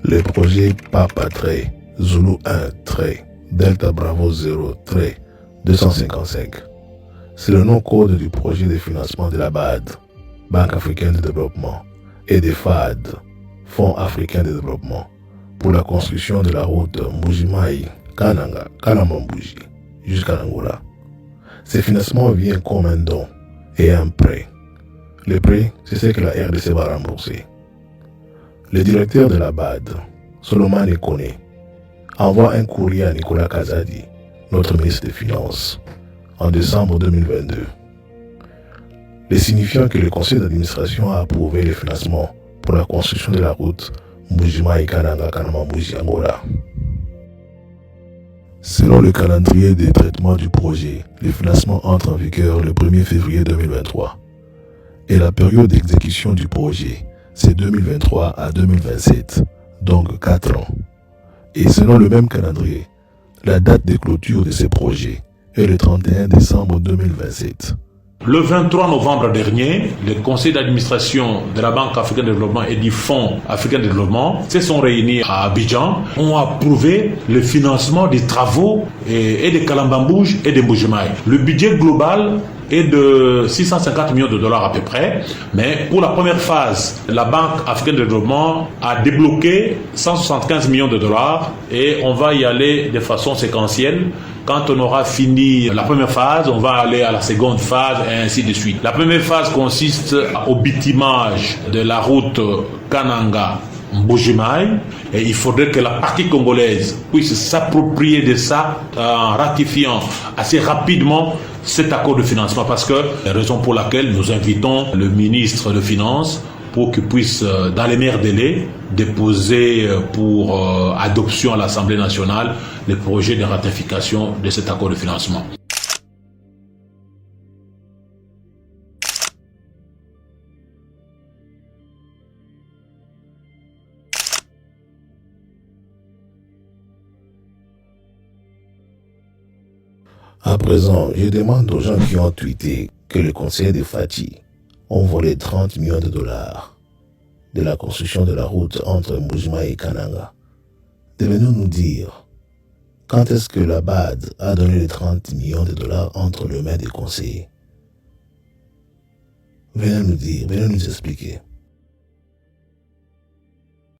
Le projet Papa Zulu 1 Delta Bravo 0 255. C'est le nom code du projet de financement de la BAD, Banque africaine de développement, et des FAD, Fonds africain de développement, pour la construction de la route Mbuji-Mayi-Kananga, Kalamambuji, jusqu'à l'Angola. Ces financements viennent comme un don et un prêt. Le prêt, c'est ce que la RDC va rembourser. Le directeur de la BAD, Solomon Ekone, envoie un courrier à Nicolas Kazadi, notre ministre des Finances, en décembre 2022, les signifiant que le conseil d'administration a approuvé le financement pour la construction de la route Mbuji-Mayi-Kananga-Kanamambuji-Angola. Selon le calendrier des traitements du projet, le financement entre en vigueur le 1er février 2023 et la période d'exécution du projet, c'est 2023 à 2027, donc 4 ans. Et selon le même calendrier, la date de clôture de ces projets est le 31 décembre 2027. Le 23 novembre dernier, le conseil d'administration de la Banque africaine de développement et du Fonds africain de développement se sont réunis à Abidjan, ont approuvé le financement des travaux et de Kalambambouj et de Mbuji-Mayi. Le budget global est de 650 millions de dollars à peu près, mais pour la première phase, la Banque africaine de développement a débloqué 175 millions de dollars et on va y aller de façon séquentielle. Quand on aura fini la première phase, on va aller à la seconde phase et ainsi de suite. La première phase consiste au bitumage de la route Kananga-Mbuji-Mayi et il faudrait que la partie congolaise puisse s'approprier de ça en ratifiant assez rapidement cet accord de financement, parce que la raison pour laquelle nous invitons le ministre de Finances pour qu'il puisse, dans les meilleurs délais, déposer pour adoption à l'Assemblée nationale le projet de ratification de cet accord de financement. À présent, je demande aux gens qui ont tweeté que le conseiller de Fati ont volé 30 millions de dollars de la construction de la route entre Mbuji-Mayi et Kananga. Devez-nous nous dire quand est-ce que la BAD a donné les 30 millions de dollars entre les mains des conseillers? Venez nous dire, venez nous expliquer.